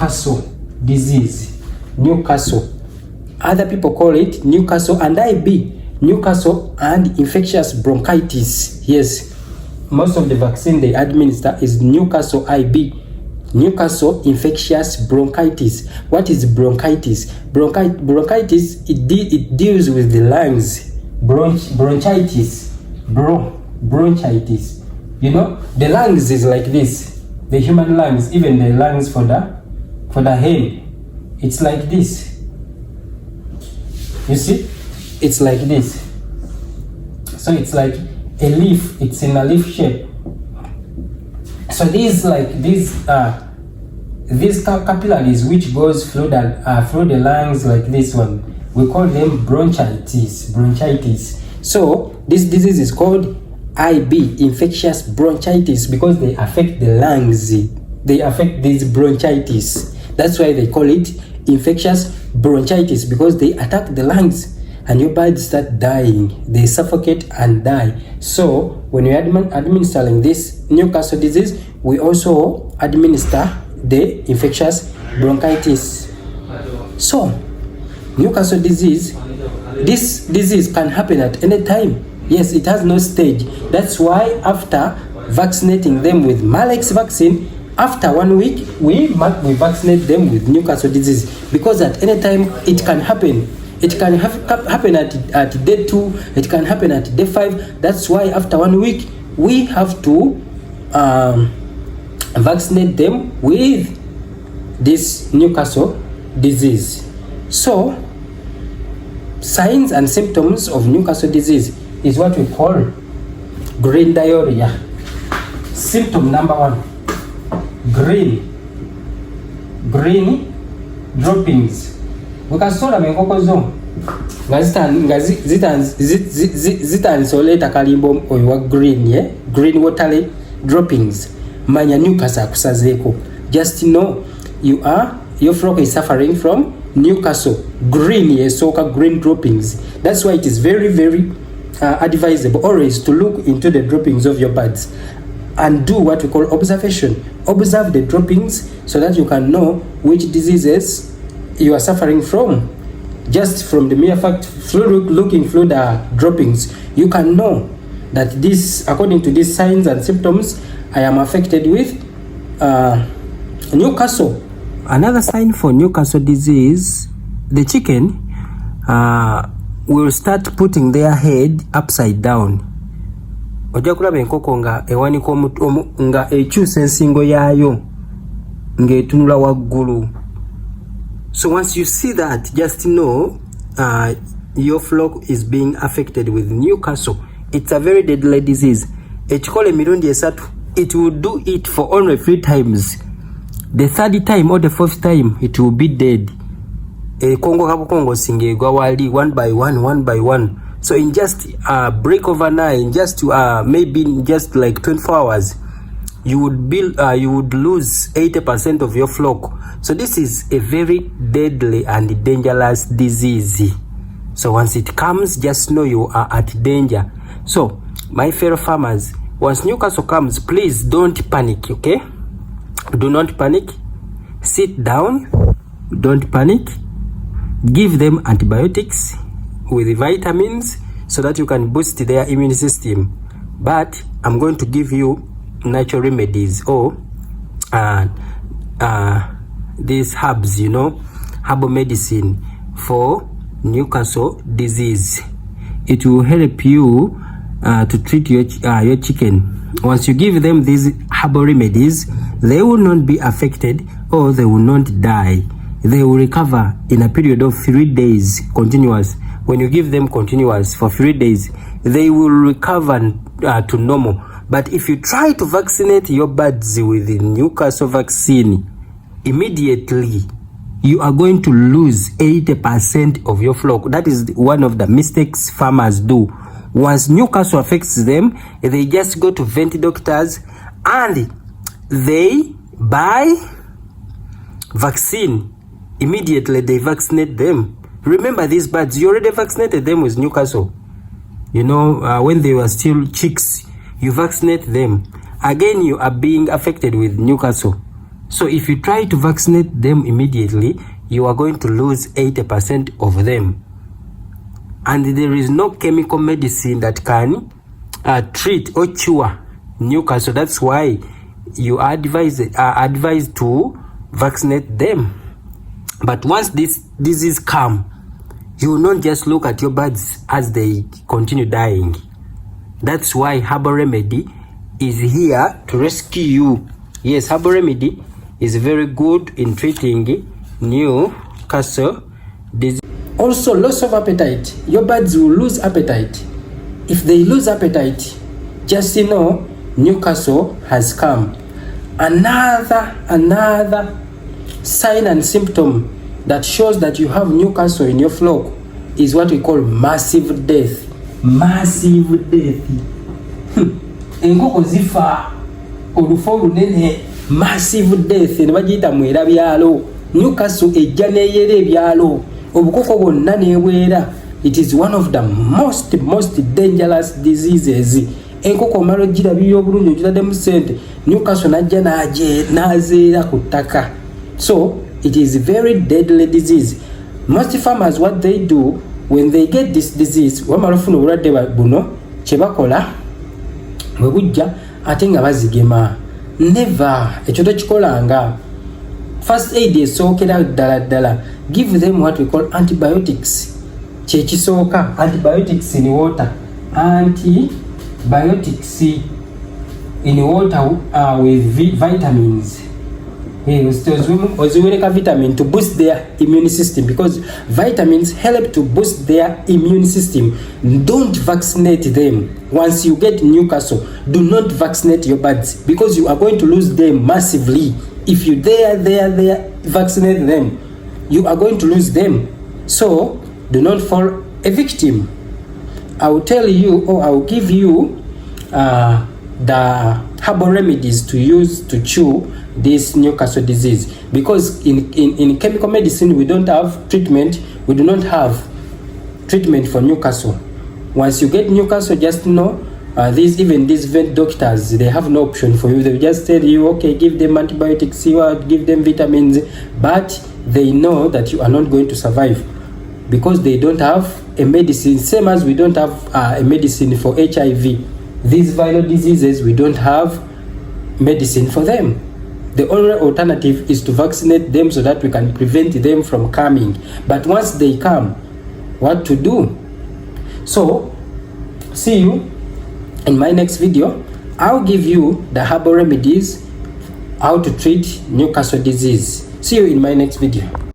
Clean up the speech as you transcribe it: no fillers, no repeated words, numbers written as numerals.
Newcastle disease. Newcastle. Other people call it Newcastle and IB. Newcastle and infectious bronchitis. Yes, most of the vaccine they administer is Newcastle IB. Newcastle infectious bronchitis. What is bronchitis? Bronchitis, it deals with the lungs. Bronchitis. Bronchitis. You know, the lungs is like this. The human lungs, even the lungs for the hen, it's like this. You see, it's like this. So it's like a leaf. It's in a leaf shape. So these capillaries which goes through the lungs like this one, we call them bronchitis. So this disease is called IB, infectious bronchitis, because they affect the lungs. They affect this bronchitis. That's why they call it infectious bronchitis, because they attack the lungs and your birds start dying. They suffocate and die. So when you're administering this Newcastle disease, we also administer the infectious bronchitis. So Newcastle disease, this disease can happen at any time. Yes, it has no stage. That's why after vaccinating them with Malex vaccine, after 1 week, we vaccinate them with Newcastle disease, because at any time it can happen. It can happen at day 2, it can happen at day 5. That's why after 1 week, we have to vaccinate them with this Newcastle disease. So, signs and symptoms of Newcastle disease is what we call green diarrhea. Symptom number 1, green droppings. Ukasora menkoko zo zitansoleta kalimbo oyo wa green, green watery droppings. Manya Newcastle akusazeeko. Just know your flock is suffering from Newcastle green, soka green droppings. That's why it is very, very advisable always to look into the droppings of your birds and do what we call observation. Observe the droppings so that you can know which diseases you are suffering from. Just from the mere fact through looking through the droppings, you can know that this, according to these signs and symptoms, I am affected with Newcastle. Another sign for Newcastle disease, the chicken will start putting their head upside down. Ojja kulaba enkoko nga ewanika nga ekyusa ensingo yaayo ng'etunula waggulu. So once you see that, just know your flock is being affected with Newcastle. It's a very deadly disease. Ekikole mirundi esatu, it will do it for only 3 times. The 3rd time or the 4th time, it will be dead. Kongo kabukongo singe gwawali one by one. So in just break overnight, just maybe just like 24 hours, you would lose 80% of your flock. So this is a very deadly and dangerous disease. So once it comes, just know you are at danger. So my fellow farmers, once Newcastle comes, please don't panic, okay? Do not panic. Sit down. Don't panic. Give them antibiotics with vitamins so that you can boost their immune system. But I'm going to give you natural remedies or these herbs, herbal medicine for Newcastle disease. It will help you to treat your chicken. Once you give them these herbal remedies, they will not be affected or they will not die. They will recover in a period of 3 days continuous. When you give them continuous for 3 days, they will recover to normal. But if you try to vaccinate your birds with the Newcastle vaccine, immediately you are going to lose 80% of your flock. That is one of the mistakes farmers do. Once Newcastle affects them, they just go to vet doctors and they buy vaccine. Immediately they vaccinate them. Remember, these birds, you already vaccinated them with Newcastle. When they were still chicks, you vaccinate them. Again, you are being affected with Newcastle. So if you try to vaccinate them immediately, you are going to lose 80% of them. And there is no chemical medicine that can treat or cure Newcastle. That's why you are advised to vaccinate them. But once this disease come, you will not just look at your birds as they continue dying. That's why Herbal Remedy is here to rescue you. Yes, Herbal Remedy is very good in treating Newcastle disease. Also, loss of appetite. Your birds will lose appetite. If they lose appetite, just know Newcastle has come. Another sign and symptom that shows that you have Newcastle in your flock is what we call massive death. Massive death. Enkoko zifa olufo lunene. Massive death. Nebagiyita mwera byalo. Newcastle ejja neyera ebyalo. Obukoko bwonna neewera. It is one of the most dangerous diseases. Enkoko omala ogirabirira obulungi ogitaddemu ssente, Newcastle najja n'azeera ku ttaka. So it is a very deadly disease. Most farmers, what they do when they get this disease, wamala ofuna obulwadde buno, kye bakola bwe bujja ate nga bazigema. Never. Ekyo tokikolanga. First aid esookera ddala. Give them what we call antibiotics. Kye kisooka, antibiotics in water. Antibiotics in water with vitamins. Oziwereka vitamin to boost their immune system, because vitamins help to boost their immune system. Don't vaccinate them. Once you get Newcastle, do not vaccinate your birds, because you are going to lose them massively. If you vaccinate them, you are going to lose them. So do not fall a victim. I will tell you, or I will give you the herbal remedies to use to cure this Newcastle disease, because in chemical medicine we don't have treatment. We do not have treatment for Newcastle. Once you get Newcastle, just know these vet doctors, they have no option for you. They just tell you, okay, give them antibiotics, give them vitamins, but they know that you are not going to survive, because they don't have a medicine, same as we don't have a medicine for HIV. These viral diseases, we don't have medicine for them. The only alternative is to vaccinate them so that we can prevent them from coming. But once they come, what to do? So, see you in my next video. I'll give you the herbal remedies, how to treat Newcastle disease. See you in my next video.